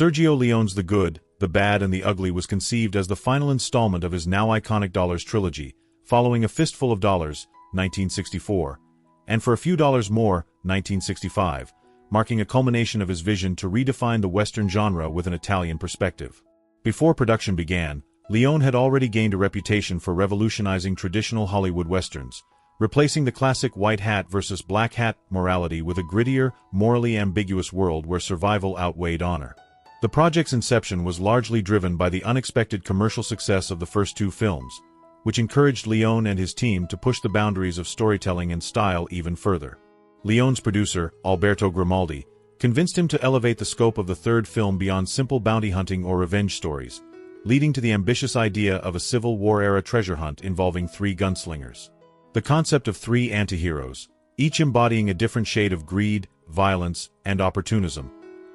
Sergio Leone's The Good, the Bad and the Ugly was conceived as the final installment of his now iconic Dollars trilogy, following A Fistful of Dollars, 1964, and For a Few Dollars More, 1965, marking a culmination of his vision to redefine the Western genre with an Italian perspective. Before production began, Leone had already gained a reputation for revolutionizing traditional Hollywood Westerns, replacing the classic white hat versus black hat morality with a grittier, morally ambiguous world where survival outweighed honor. The project's inception was largely driven by the unexpected commercial success of the first two films, which encouraged Leone and his team to push the boundaries of storytelling and style even further. Leone's producer, Alberto Grimaldi, convinced him to elevate the scope of the third film beyond simple bounty hunting or revenge stories, leading to the ambitious idea of a Civil War-era treasure hunt involving three gunslingers. The concept of three antiheroes, each embodying a different shade of greed, violence, and opportunism,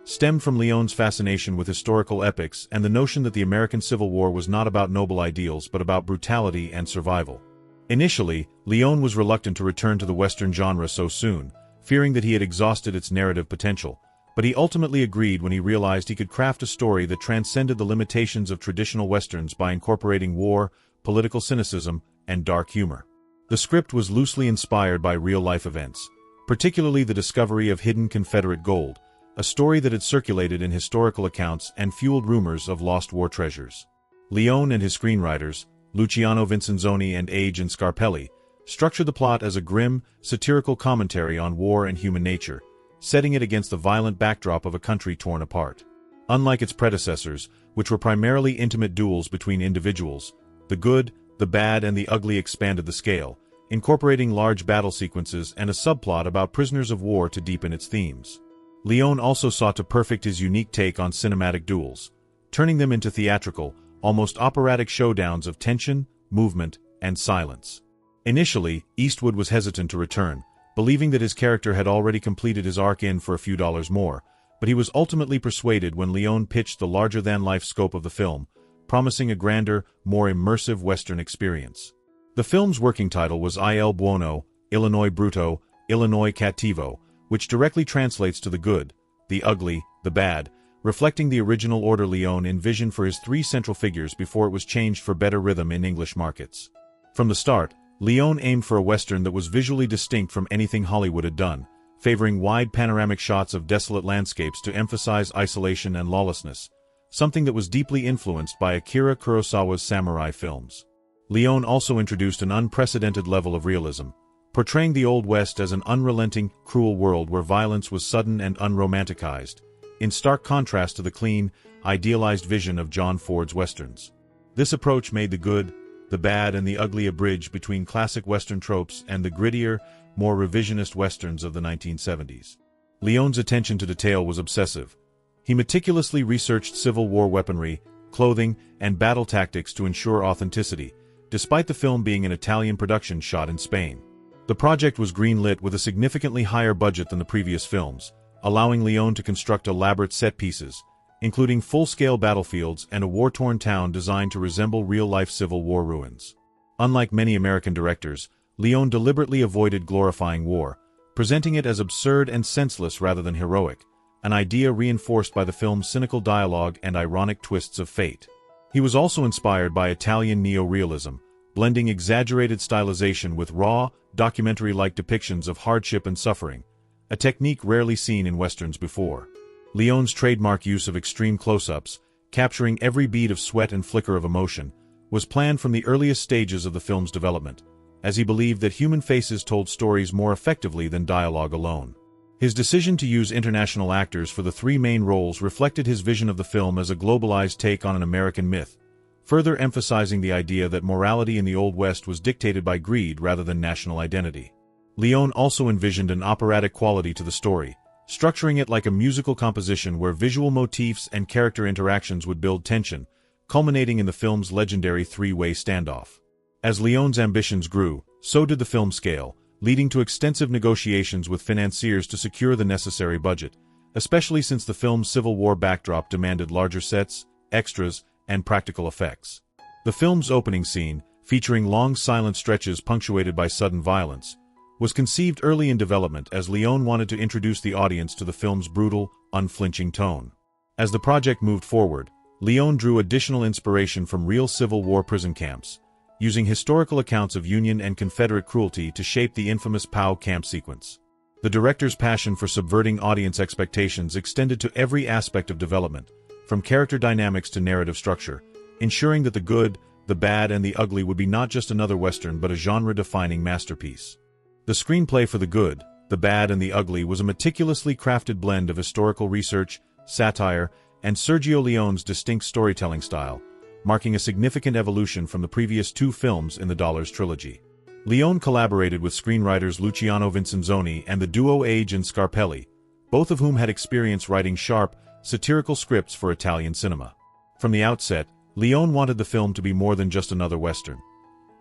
stemmed from Leone's fascination with historical epics and the notion that the American Civil War was not about noble ideals but about brutality and survival. Initially, Leone was reluctant to return to the Western genre so soon, fearing that he had exhausted its narrative potential, but he ultimately agreed when he realized he could craft a story that transcended the limitations of traditional Westerns by incorporating war, political cynicism, and dark humor. The script was loosely inspired by real-life events, particularly the discovery of hidden Confederate gold, a story that had circulated in historical accounts and fueled rumors of lost war treasures. Leone and his screenwriters, Luciano Vincenzoni and Age and Scarpelli, structured the plot as a grim, satirical commentary on war and human nature, setting it against the violent backdrop of a country torn apart. Unlike its predecessors, which were primarily intimate duels between individuals, The Good, the Bad and the Ugly expanded the scale, incorporating large battle sequences and a subplot about prisoners of war to deepen its themes. Leone also sought to perfect his unique take on cinematic duels, turning them into theatrical, almost operatic showdowns of tension, movement, and silence. Initially, Eastwood was hesitant to return, believing that his character had already completed his arc in For a Few Dollars More, but he was ultimately persuaded when Leone pitched the larger-than-life scope of the film, promising a grander, more immersive Western experience. The film's working title was Il Buono, Illinois Bruto, Illinois Cattivo, which directly translates to the good, the ugly, the bad, reflecting the original order Leone envisioned for his three central figures before it was changed for better rhythm in English markets. From the start, Leone aimed for a Western that was visually distinct from anything Hollywood had done, favoring wide panoramic shots of desolate landscapes to emphasize isolation and lawlessness, something that was deeply influenced by Akira Kurosawa's samurai films. Leone also introduced an unprecedented level of realism, portraying the Old West as an unrelenting, cruel world where violence was sudden and unromanticized, in stark contrast to the clean, idealized vision of John Ford's Westerns. This approach made The Good, the Bad and the Ugly a bridge between classic Western tropes and the grittier, more revisionist Westerns of the 1970s. Leone's attention to detail was obsessive. He meticulously researched Civil War weaponry, clothing, and battle tactics to ensure authenticity, despite the film being an Italian production shot in Spain. The project was greenlit with a significantly higher budget than the previous films, allowing Leone to construct elaborate set pieces, including full-scale battlefields and a war-torn town designed to resemble real-life Civil War ruins. Unlike many American directors, Leone deliberately avoided glorifying war, presenting it as absurd and senseless rather than heroic, an idea reinforced by the film's cynical dialogue and ironic twists of fate. He was also inspired by Italian neo-realism, blending exaggerated stylization with raw, documentary-like depictions of hardship and suffering, a technique rarely seen in Westerns before. Leone's trademark use of extreme close-ups, capturing every bead of sweat and flicker of emotion, was planned from the earliest stages of the film's development, as he believed that human faces told stories more effectively than dialogue alone. His decision to use international actors for the three main roles reflected his vision of the film as a globalized take on an American myth, further emphasizing the idea that morality in the Old West was dictated by greed rather than national identity. Leone also envisioned an operatic quality to the story, structuring it like a musical composition where visual motifs and character interactions would build tension, culminating in the film's legendary three-way standoff. As Leone's ambitions grew, so did the film scale, leading to extensive negotiations with financiers to secure the necessary budget, especially since the film's Civil War backdrop demanded larger sets, extras, and practical effects. The film's opening scene, featuring long silent stretches punctuated by sudden violence, was conceived early in development as Leone wanted to introduce the audience to the film's brutal, unflinching tone. As the project moved forward, Leone drew additional inspiration from real Civil War prison camps, using historical accounts of Union and Confederate cruelty to shape the infamous POW camp sequence. The director's passion for subverting audience expectations extended to every aspect of development, from character dynamics to narrative structure, ensuring that the good, the bad, and the ugly would be not just another Western but a genre-defining masterpiece. The screenplay for The Good, the Bad, and the Ugly was a meticulously crafted blend of historical research, satire, and Sergio Leone's distinct storytelling style, marking a significant evolution from the previous two films in the Dollars trilogy. Leone collaborated with screenwriters Luciano Vincenzoni and the duo Age and Scarpelli, both of whom had experience writing sharp, satirical scripts for Italian cinema. From the outset, Leone wanted the film to be more than just another Western.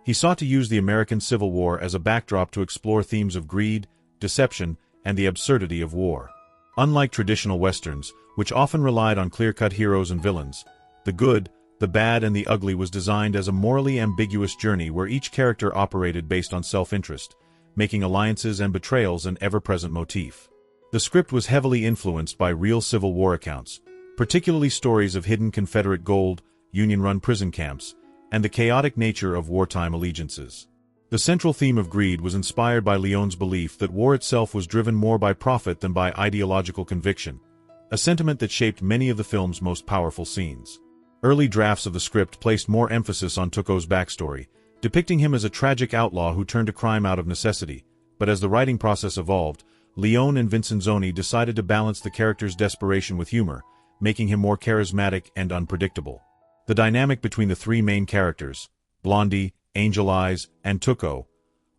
He sought to use the American Civil War as a backdrop to explore themes of greed, deception, and the absurdity of war. Unlike traditional Westerns, which often relied on clear-cut heroes and villains, The Good, the Bad, and the Ugly was designed as a morally ambiguous journey where each character operated based on self-interest, making alliances and betrayals an ever-present motif. The script was heavily influenced by real Civil War accounts, particularly stories of hidden Confederate gold, Union-run prison camps, and the chaotic nature of wartime allegiances. The central theme of greed was inspired by Leone's belief that war itself was driven more by profit than by ideological conviction, a sentiment that shaped many of the film's most powerful scenes. Early drafts of the script placed more emphasis on Tuco's backstory, depicting him as a tragic outlaw who turned to crime out of necessity, but as the writing process evolved, Leone and Vincenzoni decided to balance the character's desperation with humor, making him more charismatic and unpredictable. The dynamic between the three main characters, Blondie, Angel Eyes, and Tuco,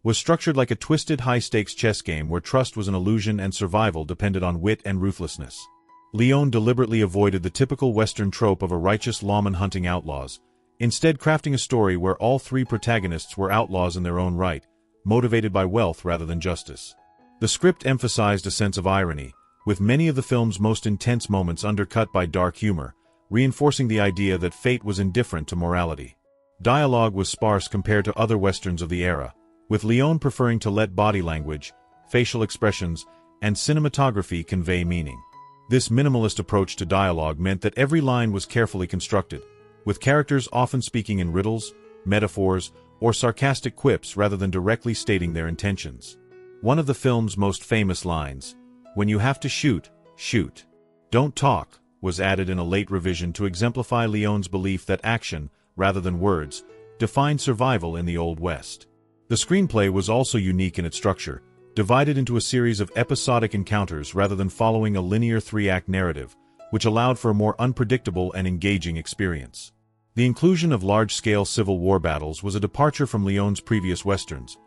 was structured like a twisted high-stakes chess game where trust was an illusion and survival depended on wit and ruthlessness. Leone deliberately avoided the typical Western trope of a righteous lawman hunting outlaws, instead crafting a story where all three protagonists were outlaws in their own right, motivated by wealth rather than justice. The script emphasized a sense of irony, with many of the film's most intense moments undercut by dark humor, reinforcing the idea that fate was indifferent to morality. Dialogue was sparse compared to other Westerns of the era, with Leone preferring to let body language, facial expressions, and cinematography convey meaning. This minimalist approach to dialogue meant that every line was carefully constructed, with characters often speaking in riddles, metaphors, or sarcastic quips rather than directly stating their intentions. One of the film's most famous lines, "When you have to shoot, shoot. Don't talk," was added in a late revision to exemplify Leone's belief that action, rather than words, defined survival in the Old West. The screenplay was also unique in its structure, divided into a series of episodic encounters rather than following a linear three-act narrative, which allowed for a more unpredictable and engaging experience. The inclusion of large-scale Civil War battles was a departure from Leone's previous Westerns,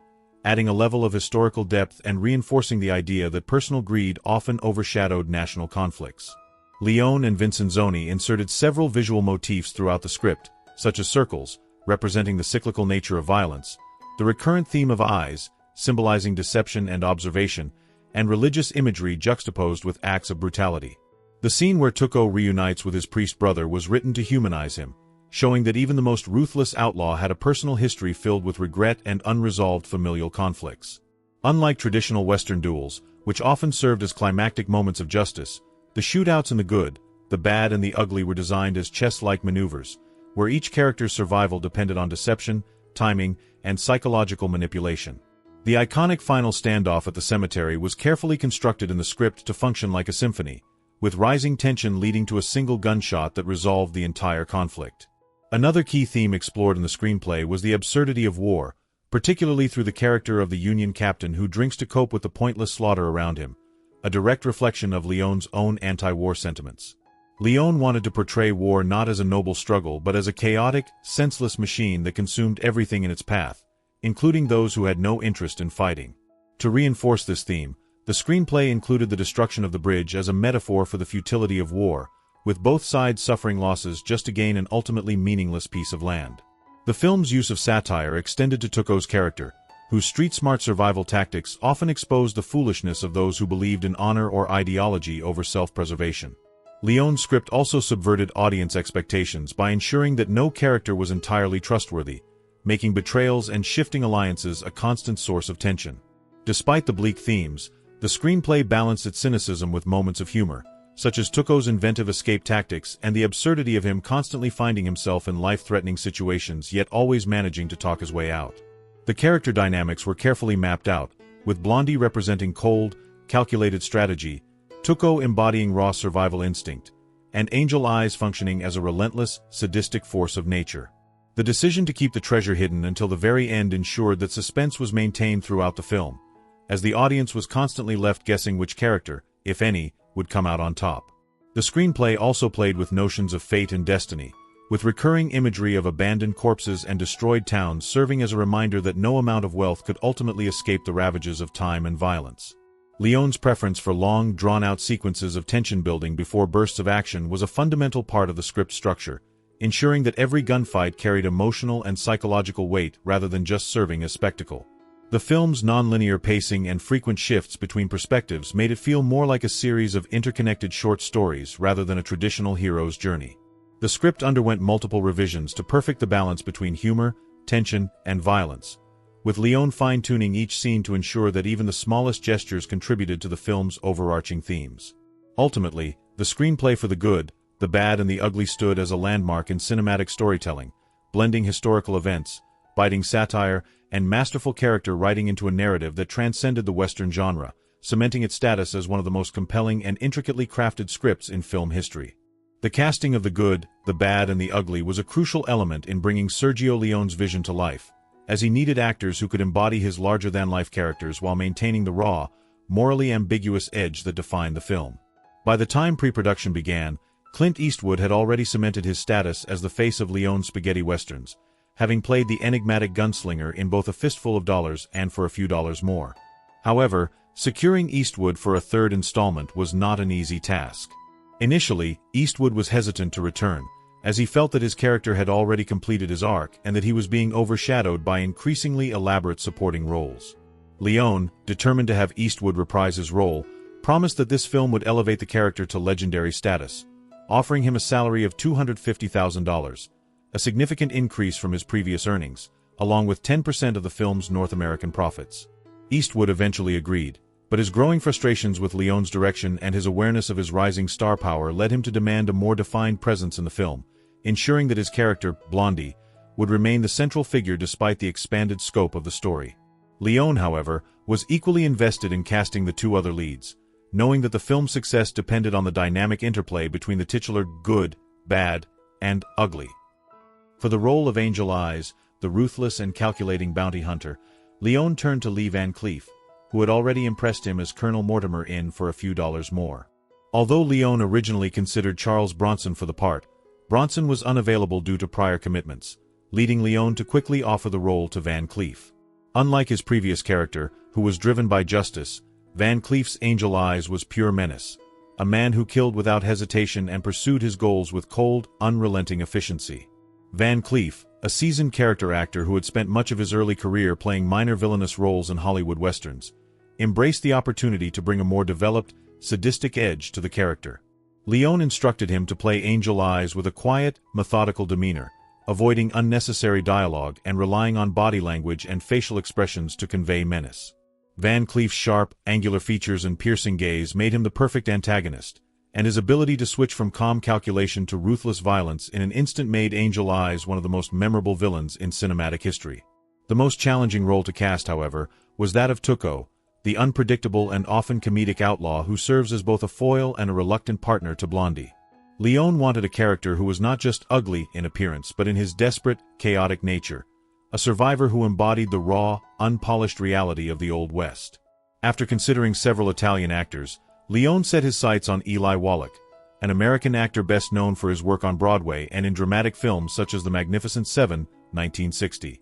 adding a level of historical depth and reinforcing the idea that personal greed often overshadowed national conflicts. Leone and Vincenzoni inserted several visual motifs throughout the script, such as circles, representing the cyclical nature of violence, the recurrent theme of eyes, symbolizing deception and observation, and religious imagery juxtaposed with acts of brutality. The scene where Tuco reunites with his priest brother was written to humanize him, showing that even the most ruthless outlaw had a personal history filled with regret and unresolved familial conflicts. Unlike traditional Western duels, which often served as climactic moments of justice, the shootouts in The Good, the Bad, and the Ugly were designed as chess-like maneuvers, where each character's survival depended on deception, timing, and psychological manipulation. The iconic final standoff at the cemetery was carefully constructed in the script to function like a symphony, with rising tension leading to a single gunshot that resolved the entire conflict. Another key theme explored in the screenplay was the absurdity of war, particularly through the character of the Union captain who drinks to cope with the pointless slaughter around him, a direct reflection of Leone's own anti-war sentiments. Leone wanted to portray war not as a noble struggle but as a chaotic, senseless machine that consumed everything in its path, including those who had no interest in fighting. To reinforce this theme, the screenplay included the destruction of the bridge as a metaphor for the futility of war, with both sides suffering losses just to gain an ultimately meaningless piece of land. The film's use of satire extended to Tuco's character, whose street-smart survival tactics often exposed the foolishness of those who believed in honor or ideology over self-preservation. Leone's script also subverted audience expectations by ensuring that no character was entirely trustworthy, making betrayals and shifting alliances a constant source of tension. Despite the bleak themes, the screenplay balanced its cynicism with moments of humor, such as Tuco's inventive escape tactics and the absurdity of him constantly finding himself in life-threatening situations yet always managing to talk his way out. The character dynamics were carefully mapped out, with Blondie representing cold, calculated strategy, Tuco embodying raw survival instinct, and Angel Eyes functioning as a relentless, sadistic force of nature. The decision to keep the treasure hidden until the very end ensured that suspense was maintained throughout the film, as the audience was constantly left guessing which character, if any, would come out on top. The screenplay also played with notions of fate and destiny, with recurring imagery of abandoned corpses and destroyed towns serving as a reminder that no amount of wealth could ultimately escape the ravages of time and violence. Leone's preference for long, drawn-out sequences of tension building before bursts of action was a fundamental part of the script structure, ensuring that every gunfight carried emotional and psychological weight rather than just serving as spectacle. The film's non-linear pacing and frequent shifts between perspectives made it feel more like a series of interconnected short stories rather than a traditional hero's journey. The script underwent multiple revisions to perfect the balance between humor, tension, and violence, with Leone fine-tuning each scene to ensure that even the smallest gestures contributed to the film's overarching themes. Ultimately, the screenplay for The Good, The Bad and the Ugly stood as a landmark in cinematic storytelling, blending historical events, biting satire, and masterful character writing into a narrative that transcended the Western genre, cementing its status as one of the most compelling and intricately crafted scripts in film history. The casting of The Good, The Bad and the Ugly was a crucial element in bringing Sergio Leone's vision to life, as he needed actors who could embody his larger-than-life characters while maintaining the raw, morally ambiguous edge that defined the film. By the time pre-production began, Clint Eastwood had already cemented his status as the face of Leone's spaghetti westerns, having played the enigmatic gunslinger in both A Fistful of Dollars and For a Few Dollars More. However, securing Eastwood for a third installment was not an easy task. Initially, Eastwood was hesitant to return, as he felt that his character had already completed his arc and that he was being overshadowed by increasingly elaborate supporting roles. Leone, determined to have Eastwood reprise his role, promised that this film would elevate the character to legendary status, offering him a salary of $250,000, a significant increase from his previous earnings, along with 10% of the film's North American profits. Eastwood eventually agreed, but his growing frustrations with Leone's direction and his awareness of his rising star power led him to demand a more defined presence in the film, ensuring that his character, Blondie, would remain the central figure despite the expanded scope of the story. Leone, however, was equally invested in casting the two other leads, knowing that the film's success depended on the dynamic interplay between the titular good, bad, and ugly. For the role of Angel Eyes, the ruthless and calculating bounty hunter, Leone turned to Lee Van Cleef, who had already impressed him as Colonel Mortimer in For a Few Dollars More. Although Leone originally considered Charles Bronson for the part, Bronson was unavailable due to prior commitments, leading Leone to quickly offer the role to Van Cleef. Unlike his previous character, who was driven by justice, Van Cleef's Angel Eyes was pure menace, a man who killed without hesitation and pursued his goals with cold, unrelenting efficiency. Van Cleef, a seasoned character actor who had spent much of his early career playing minor villainous roles in Hollywood westerns, embraced the opportunity to bring a more developed, sadistic edge to the character. Leone instructed him to play Angel Eyes with a quiet, methodical demeanor, avoiding unnecessary dialogue and relying on body language and facial expressions to convey menace. Van Cleef's sharp, angular features and piercing gaze made him the perfect antagonist, and his ability to switch from calm calculation to ruthless violence in an instant made Angel Eyes one of the most memorable villains in cinematic history. The most challenging role to cast, however, was that of Tuco, the unpredictable and often comedic outlaw who serves as both a foil and a reluctant partner to Blondie. Leone wanted a character who was not just ugly in appearance but in his desperate, chaotic nature, a survivor who embodied the raw, unpolished reality of the Old West. After considering several Italian actors, Leone set his sights on Eli Wallach, an American actor best known for his work on Broadway and in dramatic films such as The Magnificent Seven, 1960.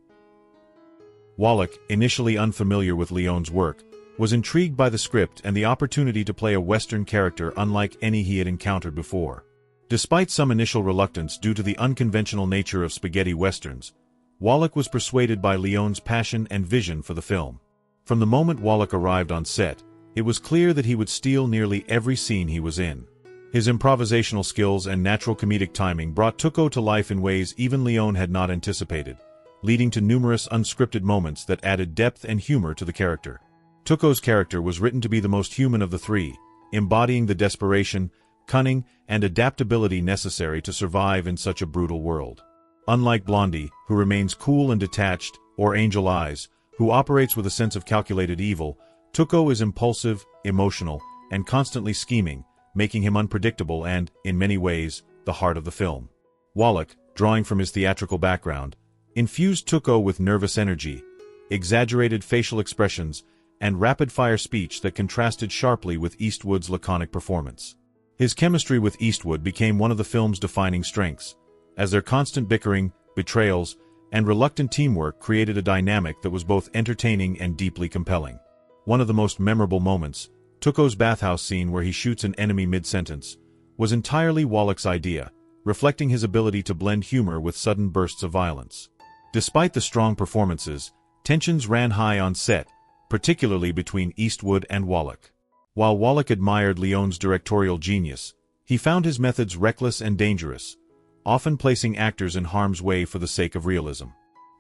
Wallach, initially unfamiliar with Leone's work, was intrigued by the script and the opportunity to play a Western character unlike any he had encountered before. Despite some initial reluctance due to the unconventional nature of spaghetti westerns, Wallach was persuaded by Leone's passion and vision for the film. From the moment Wallach arrived on set, it was clear that he would steal nearly every scene he was in. His improvisational skills and natural comedic timing brought Tuco to life in ways even Leone had not anticipated, leading to numerous unscripted moments that added depth and humor to the character. Tuco's character was written to be the most human of the three, embodying the desperation, cunning, and adaptability necessary to survive in such a brutal world. Unlike Blondie, who remains cool and detached, or Angel Eyes, who operates with a sense of calculated evil, Tuco is impulsive, emotional, and constantly scheming, making him unpredictable and, in many ways, the heart of the film. Wallach, drawing from his theatrical background, infused Tuco with nervous energy, exaggerated facial expressions, and rapid-fire speech that contrasted sharply with Eastwood's laconic performance. His chemistry with Eastwood became one of the film's defining strengths, as their constant bickering, betrayals, and reluctant teamwork created a dynamic that was both entertaining and deeply compelling. One of the most memorable moments, Tuco's bathhouse scene where he shoots an enemy mid-sentence, was entirely Wallach's idea, reflecting his ability to blend humor with sudden bursts of violence. Despite the strong performances, tensions ran high on set, particularly between Eastwood and Wallach. While Wallach admired Leone's directorial genius, he found his methods reckless and dangerous, often placing actors in harm's way for the sake of realism.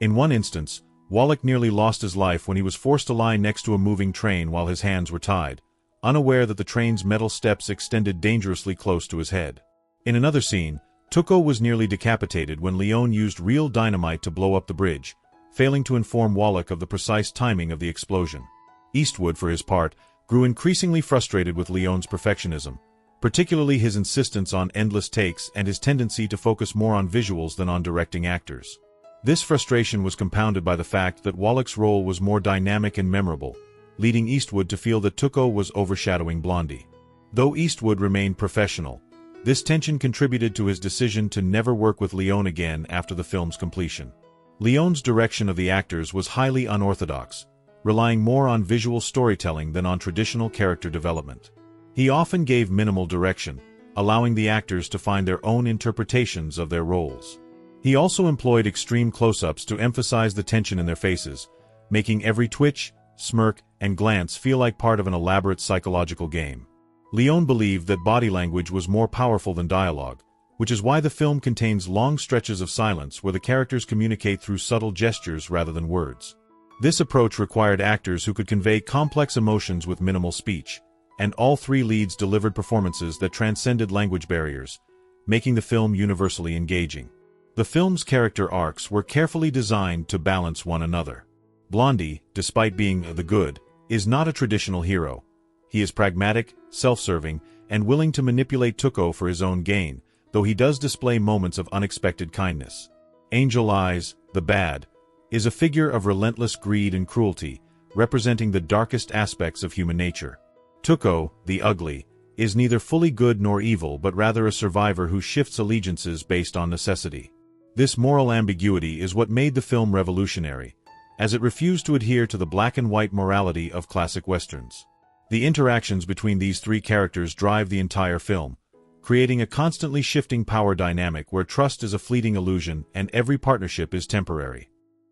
In one instance, Wallach nearly lost his life when he was forced to lie next to a moving train while his hands were tied, unaware that the train's metal steps extended dangerously close to his head. In another scene, Tuco was nearly decapitated when Leone used real dynamite to blow up the bridge, failing to inform Wallach of the precise timing of the explosion. Eastwood, for his part, grew increasingly frustrated with Leone's perfectionism, particularly his insistence on endless takes and his tendency to focus more on visuals than on directing actors. This frustration was compounded by the fact that Wallach's role was more dynamic and memorable, leading Eastwood to feel that Tuco was overshadowing Blondie. Though Eastwood remained professional, this tension contributed to his decision to never work with Leone again after the film's completion. Leone's direction of the actors was highly unorthodox, relying more on visual storytelling than on traditional character development. He often gave minimal direction, allowing the actors to find their own interpretations of their roles. He also employed extreme close-ups to emphasize the tension in their faces, making every twitch, smirk, and glance feel like part of an elaborate psychological game. Leone believed that body language was more powerful than dialogue, which is why the film contains long stretches of silence where the characters communicate through subtle gestures rather than words. This approach required actors who could convey complex emotions with minimal speech, and all three leads delivered performances that transcended language barriers, making the film universally engaging. The film's character arcs were carefully designed to balance one another. Blondie, despite being the good, is not a traditional hero. He is pragmatic, self-serving, and willing to manipulate Tuco for his own gain, though he does display moments of unexpected kindness. Angel Eyes, the bad, is a figure of relentless greed and cruelty, representing the darkest aspects of human nature. Tuco, the ugly, is neither fully good nor evil but rather a survivor who shifts allegiances based on necessity. This moral ambiguity is what made the film revolutionary, as it refused to adhere to the black-and-white morality of classic westerns. The interactions between these three characters drive the entire film, creating a constantly shifting power dynamic where trust is a fleeting illusion and every partnership is temporary.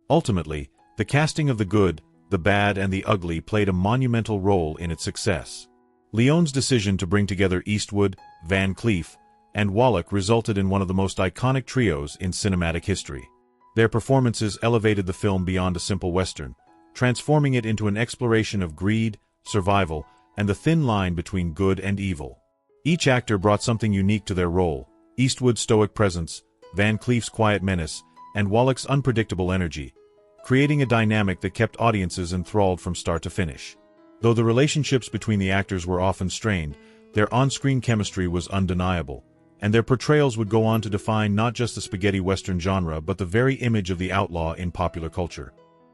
Ultimately, the casting of the good, the bad, and the ugly played a monumental role in its success. Leone's decision to bring together Eastwood, Van Cleef, and Wallach resulted in one of the most iconic trios in cinematic history. Their performances elevated the film beyond a simple western, transforming it into an exploration of greed, survival, and the thin line between good and evil. Each actor brought something unique to their role: Eastwood's stoic presence, Van Cleef's quiet menace, and Wallach's unpredictable energy, creating a dynamic that kept audiences enthralled from start to finish. Though the relationships between the actors were often strained, their on-screen chemistry was undeniable, and their portrayals would go on to define not just the spaghetti western genre but the very image of the outlaw in popular culture.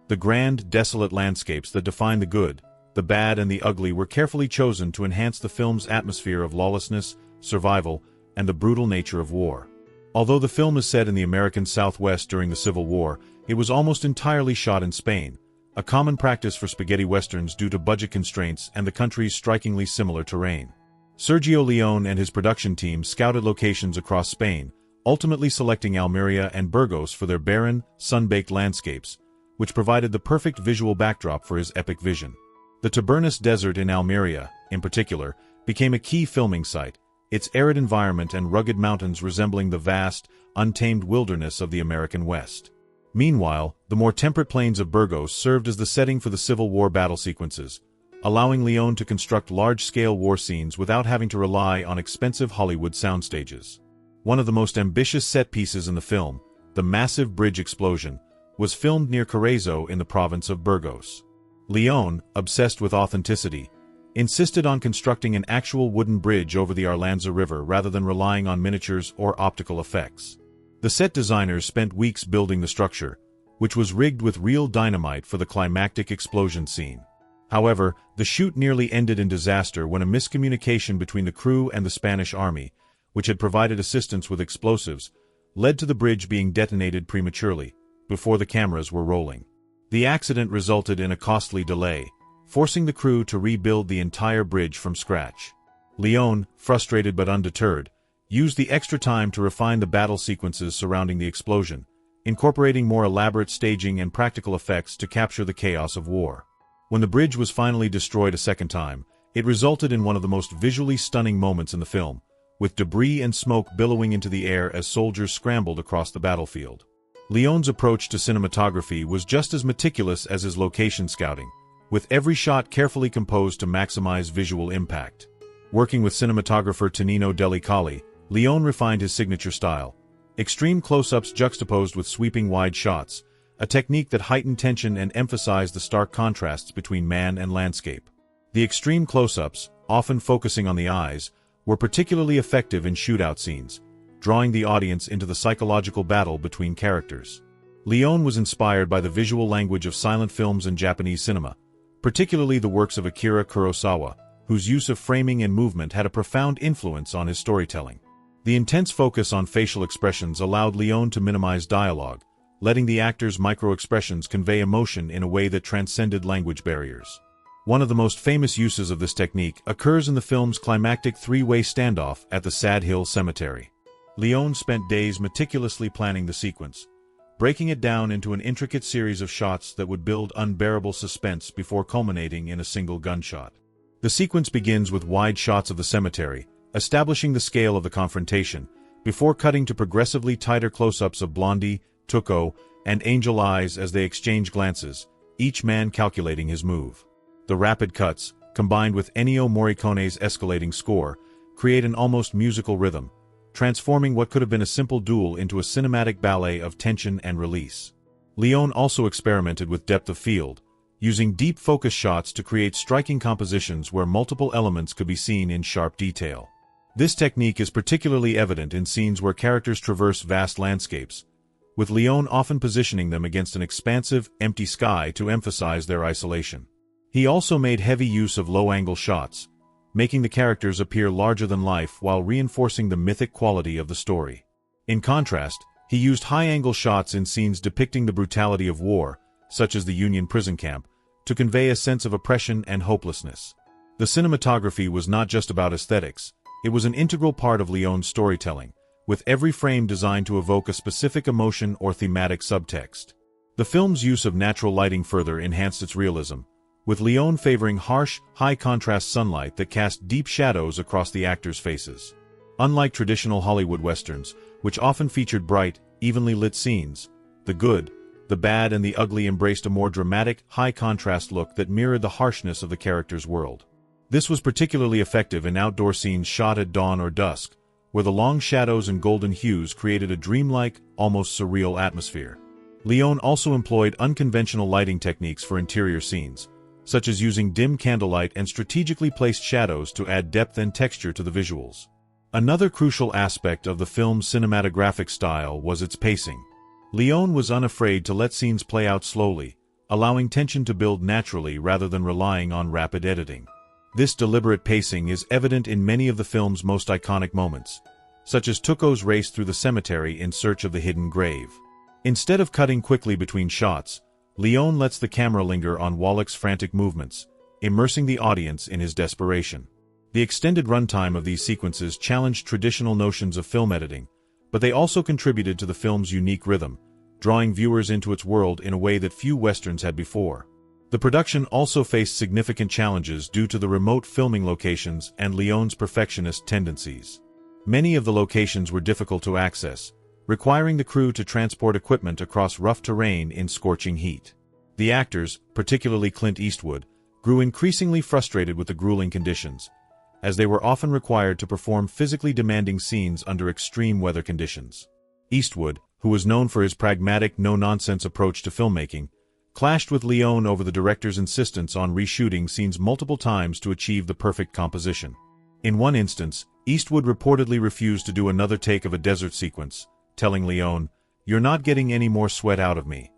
The grand, desolate landscapes that define the good, the bad, and the ugly were carefully chosen to enhance the film's atmosphere of lawlessness, survival, and the brutal nature of war. Although the film is set in the American Southwest during the Civil War, it was almost entirely shot in Spain, a common practice for spaghetti westerns due to budget constraints and the country's strikingly similar terrain. Sergio Leone and his production team scouted locations across Spain, ultimately selecting Almeria and Burgos for their barren, sun-baked landscapes, which provided the perfect visual backdrop for his epic vision. The Tabernas Desert in Almeria, in particular, became a key filming site, its arid environment and rugged mountains resembling the vast, untamed wilderness of the American West. Meanwhile, the more temperate plains of Burgos served as the setting for the Civil War battle sequences, allowing Leone to construct large-scale war scenes without having to rely on expensive Hollywood soundstages. One of the most ambitious set pieces in the film, the massive bridge explosion, was filmed near Carrizo in the province of Burgos. Leone, obsessed with authenticity, insisted on constructing an actual wooden bridge over the Arlanza River rather than relying on miniatures or optical effects. The set designers spent weeks building the structure, which was rigged with real dynamite for the climactic explosion scene. However, the shoot nearly ended in disaster when a miscommunication between the crew and the Spanish army, which had provided assistance with explosives, led to the bridge being detonated prematurely, before the cameras were rolling. The accident resulted in a costly delay, forcing the crew to rebuild the entire bridge from scratch. Leone, frustrated but undeterred, used the extra time to refine the battle sequences surrounding the explosion, incorporating more elaborate staging and practical effects to capture the chaos of war. When the bridge was finally destroyed a second time, it resulted in one of the most visually stunning moments in the film, with debris and smoke billowing into the air as soldiers scrambled across the battlefield. Leone's approach to cinematography was just as meticulous as his location scouting, with every shot carefully composed to maximize visual impact. Working with cinematographer Tonino Delicali, Leone refined his signature style: extreme close-ups juxtaposed with sweeping wide shots, a technique that heightened tension and emphasized the stark contrasts between man and landscape. The extreme close-ups, often focusing on the eyes, were particularly effective in shootout scenes, drawing the audience into the psychological battle between characters. Leone was inspired by the visual language of silent films and Japanese cinema, particularly the works of Akira Kurosawa, whose use of framing and movement had a profound influence on his storytelling. The intense focus on facial expressions allowed Leone to minimize dialogue, letting the actors' micro-expressions convey emotion in a way that transcended language barriers. One of the most famous uses of this technique occurs in the film's climactic three-way standoff at the Sad Hill Cemetery. Leone spent days meticulously planning the sequence, breaking it down into an intricate series of shots that would build unbearable suspense before culminating in a single gunshot. The sequence begins with wide shots of the cemetery, establishing the scale of the confrontation, before cutting to progressively tighter close-ups of Blondie, Tuco, and Angel Eyes as they exchange glances, each man calculating his move. The rapid cuts, combined with Ennio Morricone's escalating score, create an almost musical rhythm, transforming what could have been a simple duel into a cinematic ballet of tension and release. Leone also experimented with depth of field, using deep focus shots to create striking compositions where multiple elements could be seen in sharp detail. This technique is particularly evident in scenes where characters traverse vast landscapes, with Leone often positioning them against an expansive, empty sky to emphasize their isolation. He also made heavy use of low-angle shots, making the characters appear larger than life while reinforcing the mythic quality of the story. In contrast, he used high-angle shots in scenes depicting the brutality of war, such as the Union prison camp, to convey a sense of oppression and hopelessness. The cinematography was not just about aesthetics, it was an integral part of Leone's storytelling, with every frame designed to evoke a specific emotion or thematic subtext. The film's use of natural lighting further enhanced its realism, with Leone favoring harsh, high-contrast sunlight that cast deep shadows across the actors' faces. Unlike traditional Hollywood westerns, which often featured bright, evenly lit scenes, the good, the bad and the ugly embraced a more dramatic, high-contrast look that mirrored the harshness of the characters' world. This was particularly effective in outdoor scenes shot at dawn or dusk, where the long shadows and golden hues created a dreamlike, almost surreal atmosphere. Leone also employed unconventional lighting techniques for interior scenes, such as using dim candlelight and strategically placed shadows to add depth and texture to the visuals. Another crucial aspect of the film's cinematographic style was its pacing. Leone was unafraid to let scenes play out slowly, allowing tension to build naturally rather than relying on rapid editing. This deliberate pacing is evident in many of the film's most iconic moments, such as Tuco's race through the cemetery in search of the hidden grave. Instead of cutting quickly between shots, Leone lets the camera linger on Wallach's frantic movements, immersing the audience in his desperation. The extended runtime of these sequences challenged traditional notions of film editing, but they also contributed to the film's unique rhythm, drawing viewers into its world in a way that few westerns had before. The production also faced significant challenges due to the remote filming locations and Leone's perfectionist tendencies. Many of the locations were difficult to access, requiring the crew to transport equipment across rough terrain in scorching heat. The actors, particularly Clint Eastwood, grew increasingly frustrated with the grueling conditions, as they were often required to perform physically demanding scenes under extreme weather conditions. Eastwood, who was known for his pragmatic, no-nonsense approach to filmmaking, clashed with Leone over the director's insistence on reshooting scenes multiple times to achieve the perfect composition. In one instance, Eastwood reportedly refused to do another take of a desert sequence, telling Leone, "You're not getting any more sweat out of me."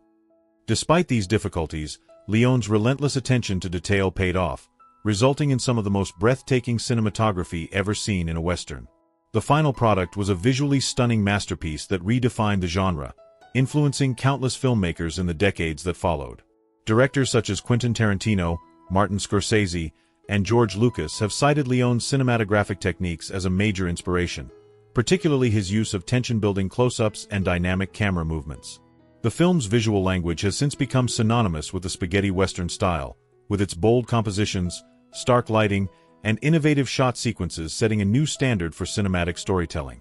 Despite these difficulties, Leone's relentless attention to detail paid off, resulting in some of the most breathtaking cinematography ever seen in a Western. The final product was a visually stunning masterpiece that redefined the genre, influencing countless filmmakers in the decades that followed. Directors such as Quentin Tarantino, Martin Scorsese, and George Lucas have cited Leone's cinematographic techniques as a major inspiration, particularly his use of tension-building close-ups and dynamic camera movements. The film's visual language has since become synonymous with the spaghetti Western style, with its bold compositions, stark lighting, and innovative shot sequences setting a new standard for cinematic storytelling.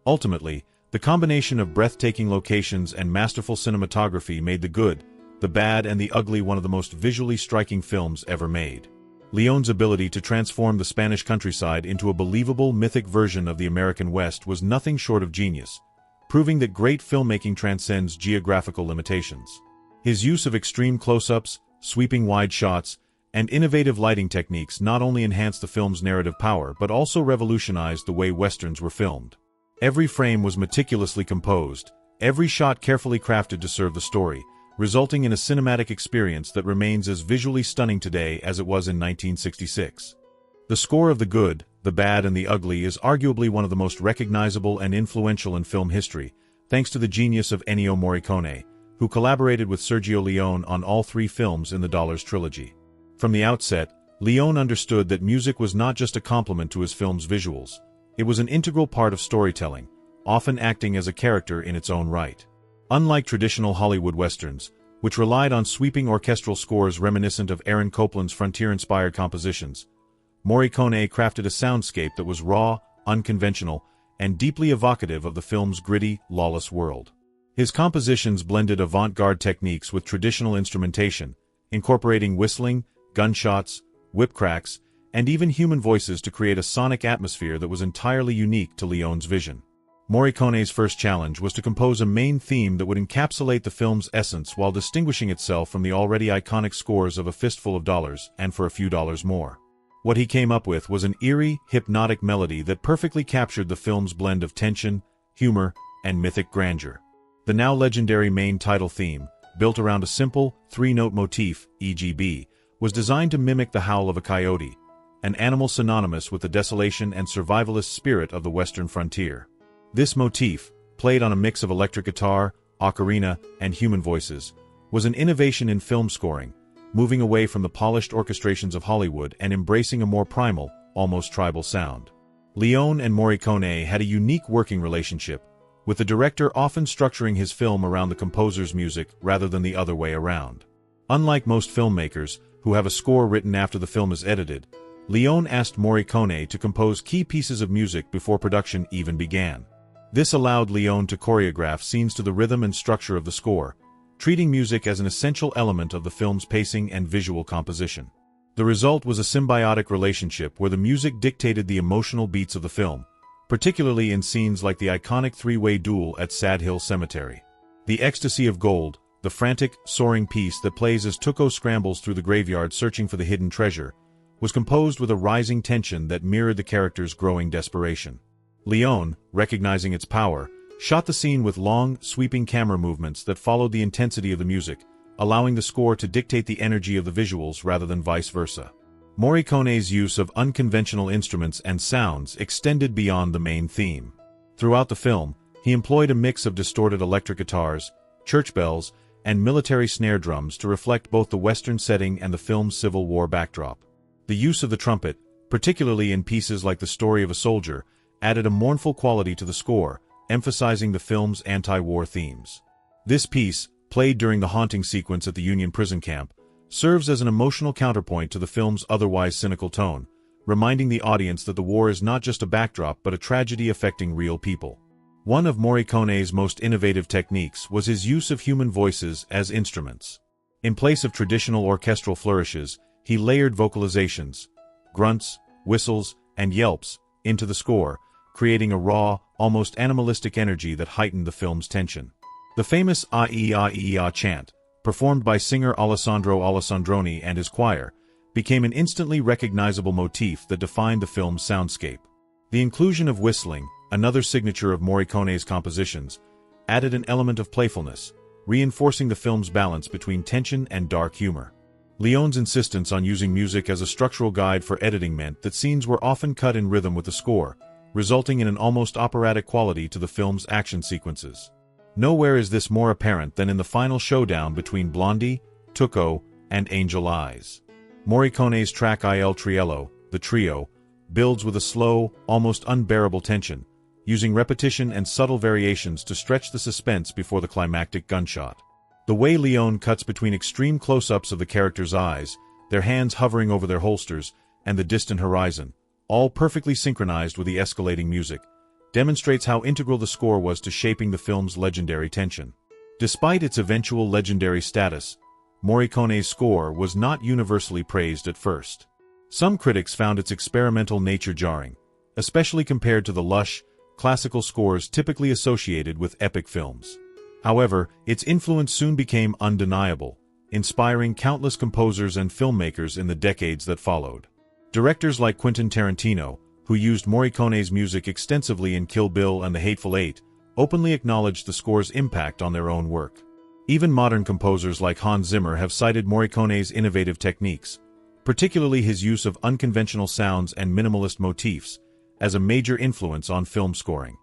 Ultimately, the combination of breathtaking locations and masterful cinematography made The Good, the Bad, and the Ugly one of the most visually striking films ever made. Leone's ability to transform the Spanish countryside into a believable, mythic version of the American West was nothing short of genius, proving that great filmmaking transcends geographical limitations. His use of extreme close-ups, sweeping wide shots, and innovative lighting techniques not only enhanced the film's narrative power but also revolutionized the way Westerns were filmed. Every frame was meticulously composed, every shot carefully crafted to serve the story, resulting in a cinematic experience that remains as visually stunning today as it was in 1966. The score of The Good, the Bad, and the Ugly is arguably one of the most recognizable and influential in film history, thanks to the genius of Ennio Morricone, who collaborated with Sergio Leone on all three films in the Dollars trilogy. From the outset, Leone understood that music was not just a complement to his film's visuals. It was an integral part of storytelling, often acting as a character in its own right. Unlike traditional Hollywood westerns, which relied on sweeping orchestral scores reminiscent of Aaron Copland's frontier-inspired compositions, Morricone crafted a soundscape that was raw, unconventional, and deeply evocative of the film's gritty, lawless world. His compositions blended avant-garde techniques with traditional instrumentation, incorporating whistling, gunshots, whip cracks, and even human voices to create a sonic atmosphere that was entirely unique to Leone's vision. Morricone's first challenge was to compose a main theme that would encapsulate the film's essence while distinguishing itself from the already iconic scores of A Fistful of Dollars and For a Few Dollars More. What he came up with was an eerie, hypnotic melody that perfectly captured the film's blend of tension, humor, and mythic grandeur. The now legendary main title theme, built around a simple, three-note motif, EGB, was designed to mimic the howl of a coyote, an animal synonymous with the desolation and survivalist spirit of the western frontier. This motif, played on a mix of electric guitar, ocarina, and human voices, was an innovation in film scoring, moving away from the polished orchestrations of Hollywood and embracing a more primal, almost tribal sound. Leone and Morricone had a unique working relationship, with the director often structuring his film around the composer's music rather than the other way around. Unlike most filmmakers, who have a score written after the film is edited, Leone asked Morricone to compose key pieces of music before production even began. This allowed Leone to choreograph scenes to the rhythm and structure of the score, treating music as an essential element of the film's pacing and visual composition. The result was a symbiotic relationship where the music dictated the emotional beats of the film, particularly in scenes like the iconic three-way duel at Sad Hill Cemetery. The Ecstasy of Gold, the frantic, soaring piece that plays as Tuco scrambles through the graveyard searching for the hidden treasure, was composed with a rising tension that mirrored the character's growing desperation. Leone, recognizing its power, shot the scene with long, sweeping camera movements that followed the intensity of the music, allowing the score to dictate the energy of the visuals rather than vice versa. Morricone's use of unconventional instruments and sounds extended beyond the main theme. Throughout the film, he employed a mix of distorted electric guitars, church bells, and military snare drums to reflect both the Western setting and the film's Civil War backdrop. The use of the trumpet, particularly in pieces like The Story of a Soldier, added a mournful quality to the score, emphasizing the film's anti-war themes. This piece, played during the haunting sequence at the Union prison camp, serves as an emotional counterpoint to the film's otherwise cynical tone, reminding the audience that the war is not just a backdrop but a tragedy affecting real people. One of Morricone's most innovative techniques was his use of human voices as instruments. In place of traditional orchestral flourishes, He layered vocalizations, grunts, whistles, and yelps into the score, creating a raw, almost animalistic energy that heightened the film's tension. The famous "Ah-ee-ah-ee-ah" chant, performed by singer Alessandro Alessandroni and his choir, became an instantly recognizable motif that defined the film's soundscape. The inclusion of whistling, another signature of Morricone's compositions, added an element of playfulness, reinforcing the film's balance between tension and dark humor. Leone's insistence on using music as a structural guide for editing meant that scenes were often cut in rhythm with the score, resulting in an almost operatic quality to the film's action sequences. Nowhere is this more apparent than in the final showdown between Blondie, Tuco, and Angel Eyes. Morricone's track Il Triello, the trio, builds with a slow, almost unbearable tension, using repetition and subtle variations to stretch the suspense before the climactic gunshot. The way Leone cuts between extreme close-ups of the characters' eyes, their hands hovering over their holsters, and the distant horizon, all perfectly synchronized with the escalating music, demonstrates how integral the score was to shaping the film's legendary tension. Despite its eventual legendary status, Morricone's score was not universally praised at first. Some critics found its experimental nature jarring, especially compared to the lush, classical scores typically associated with epic films. However, its influence soon became undeniable, inspiring countless composers and filmmakers in the decades that followed. Directors like Quentin Tarantino, who used Morricone's music extensively in Kill Bill and The Hateful Eight, openly acknowledged the score's impact on their own work. Even modern composers like Hans Zimmer have cited Morricone's innovative techniques, particularly his use of unconventional sounds and minimalist motifs, as a major influence on film scoring.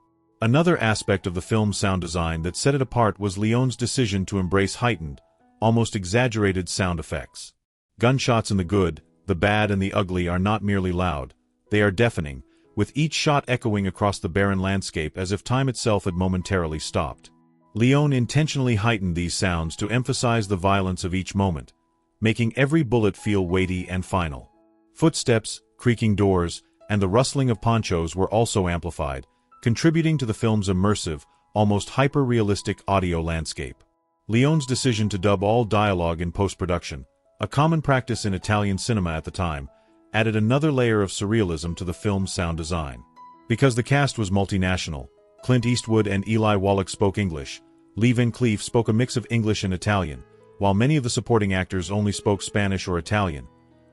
Another aspect of the film's sound design that set it apart was Leone's decision to embrace heightened, almost exaggerated sound effects. Gunshots in The Good, The Bad and the Ugly are not merely loud, they are deafening, with each shot echoing across the barren landscape as if time itself had momentarily stopped. Leone intentionally heightened these sounds to emphasize the violence of each moment, making every bullet feel weighty and final. Footsteps, creaking doors, and the rustling of ponchos were also amplified, contributing to the film's immersive, almost hyper-realistic audio landscape. Leone's decision to dub all dialogue in post-production, a common practice in Italian cinema at the time, added another layer of surrealism to the film's sound design. Because the cast was multinational, Clint Eastwood and Eli Wallach spoke English, Lee Van Cleef spoke a mix of English and Italian, while many of the supporting actors only spoke Spanish or Italian.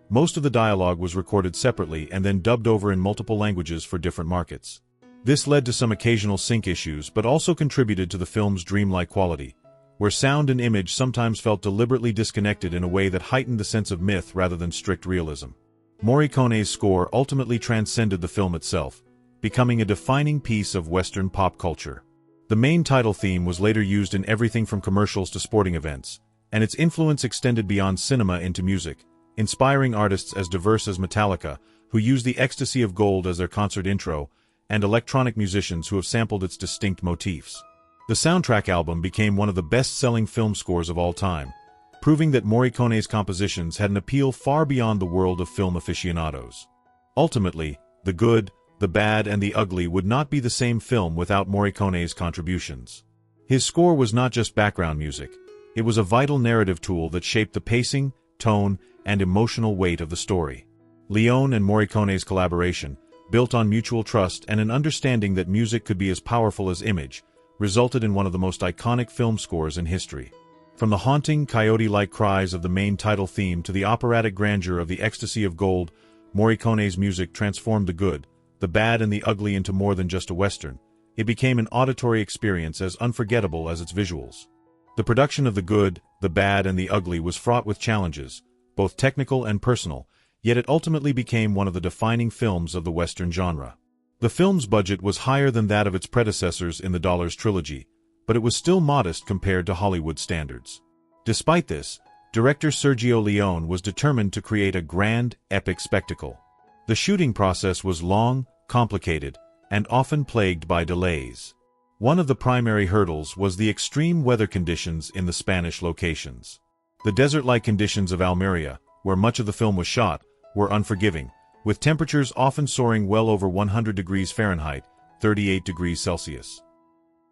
Most of the dialogue was recorded separately and then dubbed over in multiple languages for different markets. This led to some occasional sync issues but also contributed to the film's dreamlike quality, where sound and image sometimes felt deliberately disconnected in a way that heightened the sense of myth rather than strict realism. Morricone's score ultimately transcended the film itself, becoming a defining piece of Western pop culture. The main title theme was later used in everything from commercials to sporting events, and its influence extended beyond cinema into music, inspiring artists as diverse as Metallica, who used the Ecstasy of Gold as their concert intro, and electronic musicians who have sampled its distinct motifs. The soundtrack album became one of the best-selling film scores of all time, proving that Morricone's compositions had an appeal far beyond the world of film aficionados. Ultimately, The Good, The Bad and the Ugly would not be the same film without Morricone's contributions. His score was not just background music, it was a vital narrative tool that shaped the pacing, tone, and emotional weight of the story. Leone and Morricone's collaboration, built on mutual trust and an understanding that music could be as powerful as image, resulted in one of the most iconic film scores in history. From the haunting, coyote-like cries of the main title theme to the operatic grandeur of the Ecstasy of Gold, Morricone's music transformed The Good, The Bad and the Ugly into more than just a Western. It became an auditory experience as unforgettable as its visuals. The production of The Good, The Bad and the Ugly was fraught with challenges, both technical and personal, yet it ultimately became one of the defining films of the Western genre. The film's budget was higher than that of its predecessors in the Dollars trilogy, but it was still modest compared to Hollywood standards. Despite this, director Sergio Leone was determined to create a grand, epic spectacle. The shooting process was long, complicated, and often plagued by delays. One of the primary hurdles was the extreme weather conditions in the Spanish locations. The desert-like conditions of Almeria, where much of the film was shot, were unforgiving, with temperatures often soaring well over 100 degrees Fahrenheit, 38 degrees Celsius.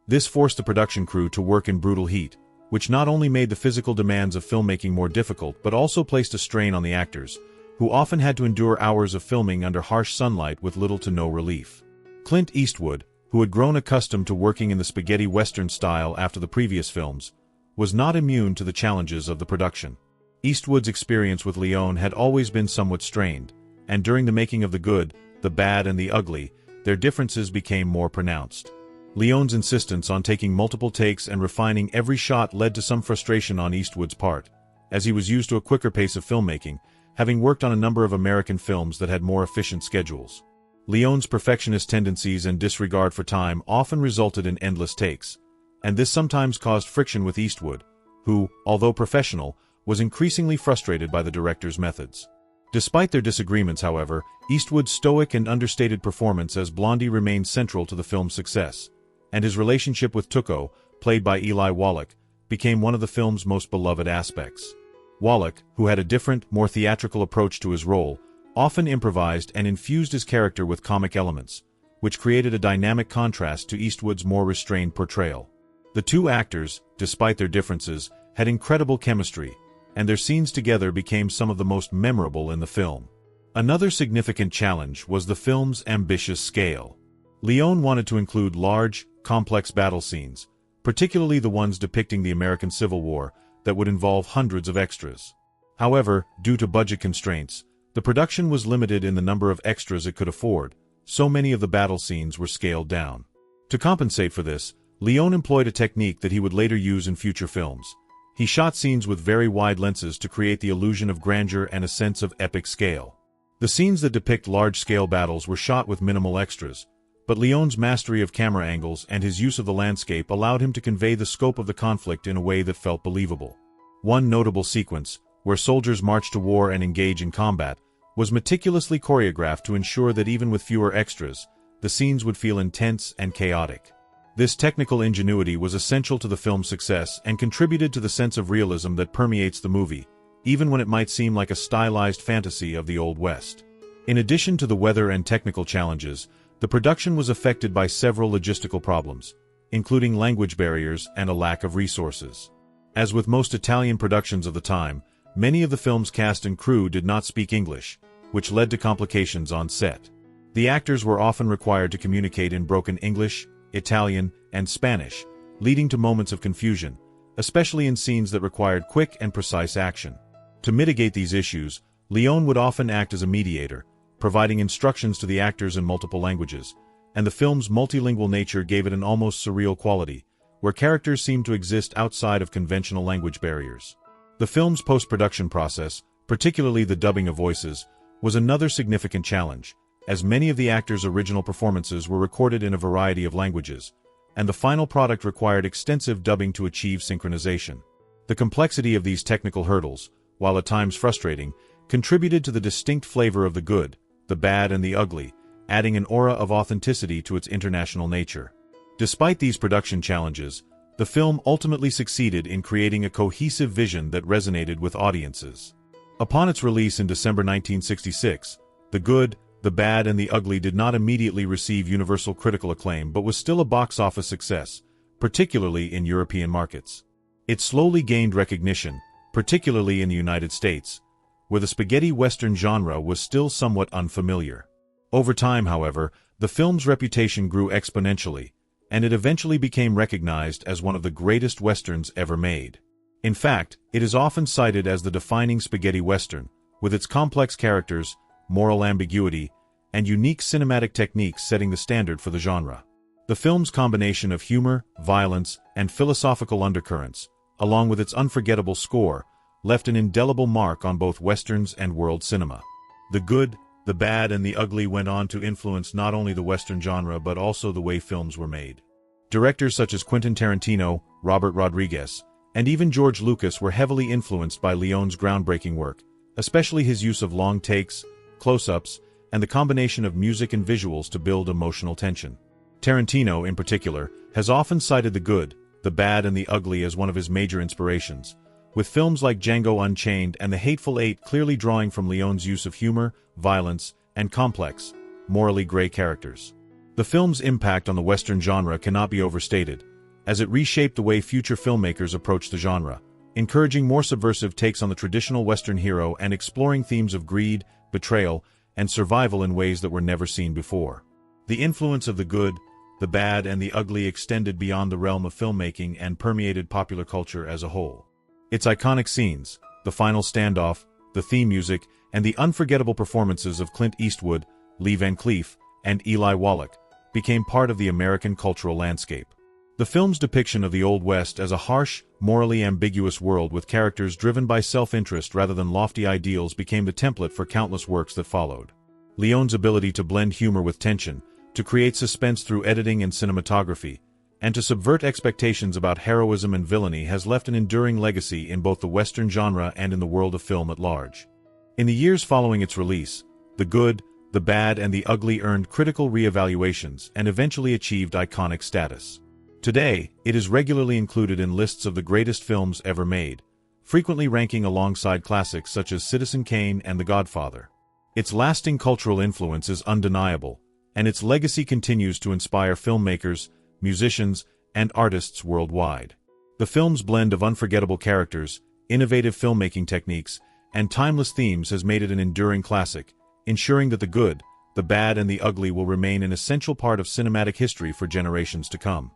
This forced the production crew to work in brutal heat, which not only made the physical demands of filmmaking more difficult but also placed a strain on the actors, who often had to endure hours of filming under harsh sunlight with little to no relief. Clint Eastwood, who had grown accustomed to working in the spaghetti western style after the previous films, was not immune to the challenges of the production. Eastwood's experience with Leone had always been somewhat strained, and during the making of The Good, The Bad and the Ugly, their differences became more pronounced. Leone's insistence on taking multiple takes and refining every shot led to some frustration on Eastwood's part, as he was used to a quicker pace of filmmaking, having worked on a number of American films that had more efficient schedules. Leone's perfectionist tendencies and disregard for time often resulted in endless takes, and this sometimes caused friction with Eastwood, who, although professional, was increasingly frustrated by the director's methods. Despite their disagreements, however, Eastwood's stoic and understated performance as Blondie remained central to the film's success, and his relationship with Tuco, played by Eli Wallach, became one of the film's most beloved aspects. Wallach, who had a different, more theatrical approach to his role, often improvised and infused his character with comic elements, which created a dynamic contrast to Eastwood's more restrained portrayal. The two actors, despite their differences, had incredible chemistry, and their scenes together became some of the most memorable in the film. Another significant challenge was the film's ambitious scale. Leone wanted to include large, complex battle scenes, particularly the ones depicting the American Civil War, that would involve hundreds of extras. However, due to budget constraints, the production was limited in the number of extras it could afford, so many of the battle scenes were scaled down. To compensate for this, Leone employed a technique that he would later use in future films. He shot scenes with very wide lenses to create the illusion of grandeur and a sense of epic scale. The scenes that depict large-scale battles were shot with minimal extras, but Leone's mastery of camera angles and his use of the landscape allowed him to convey the scope of the conflict in a way that felt believable. One notable sequence, where soldiers march to war and engage in combat, was meticulously choreographed to ensure that even with fewer extras, the scenes would feel intense and chaotic. This technical ingenuity was essential to the film's success and contributed to the sense of realism that permeates the movie, even when it might seem like a stylized fantasy of the Old West. In addition to the weather and technical challenges, the production was affected by several logistical problems, including language barriers and a lack of resources. As with most Italian productions of the time, many of the film's cast and crew did not speak English, which led to complications on set. The actors were often required to communicate in broken English, Italian, and Spanish, leading to moments of confusion, especially in scenes that required quick and precise action. To mitigate these issues, Leone would often act as a mediator, providing instructions to the actors in multiple languages, and the film's multilingual nature gave it an almost surreal quality, where characters seemed to exist outside of conventional language barriers. The film's post-production process, particularly the dubbing of voices, was another significant challenge, as many of the actors' original performances were recorded in a variety of languages, and the final product required extensive dubbing to achieve synchronization. The complexity of these technical hurdles, while at times frustrating, contributed to the distinct flavor of The Good, The Bad and the Ugly, adding an aura of authenticity to its international nature. Despite these production challenges, the film ultimately succeeded in creating a cohesive vision that resonated with audiences. Upon its release in December 1966, The Good, The Bad and the Ugly did not immediately receive universal critical acclaim but was still a box office success, particularly in European markets. It slowly gained recognition, particularly in the United States, where the spaghetti western genre was still somewhat unfamiliar. Over time, however, the film's reputation grew exponentially, and it eventually became recognized as one of the greatest westerns ever made. In fact, it is often cited as the defining spaghetti western, with its complex characters, moral ambiguity, and unique cinematic techniques setting the standard for the genre. The film's combination of humor, violence, and philosophical undercurrents, along with its unforgettable score, left an indelible mark on both westerns and world cinema. The Good, The Bad and the Ugly went on to influence not only the western genre but also the way films were made. Directors such as Quentin Tarantino, Robert Rodriguez, and even George Lucas were heavily influenced by Leone's groundbreaking work, especially his use of long takes, close-ups, and the combination of music and visuals to build emotional tension. Tarantino, in particular, has often cited The Good, The Bad and the Ugly as one of his major inspirations, with films like Django Unchained and The Hateful Eight clearly drawing from Leone's use of humor, violence, and complex, morally gray characters. The film's impact on the Western genre cannot be overstated, as it reshaped the way future filmmakers approach the genre, encouraging more subversive takes on the traditional Western hero and exploring themes of greed, betrayal, and survival in ways that were never seen before. The influence of the good, the bad, and the ugly extended beyond the realm of filmmaking and permeated popular culture as a whole. Its iconic scenes, the final standoff, the theme music, and the unforgettable performances of Clint Eastwood, Lee Van Cleef, and Eli Wallach, became part of the American cultural landscape. The film's depiction of the Old West as a harsh, morally ambiguous world with characters driven by self-interest rather than lofty ideals became the template for countless works that followed. Leone's ability to blend humor with tension, to create suspense through editing and cinematography, and to subvert expectations about heroism and villainy has left an enduring legacy in both the Western genre and in the world of film at large. In the years following its release, the good, the bad, and the ugly earned critical re-evaluations and eventually achieved iconic status. Today, it is regularly included in lists of the greatest films ever made, frequently ranking alongside classics such as Citizen Kane and The Godfather. Its lasting cultural influence is undeniable, and its legacy continues to inspire filmmakers, musicians, and artists worldwide. The film's blend of unforgettable characters, innovative filmmaking techniques, and timeless themes has made it an enduring classic, ensuring that the good, the bad, and the ugly will remain an essential part of cinematic history for generations to come.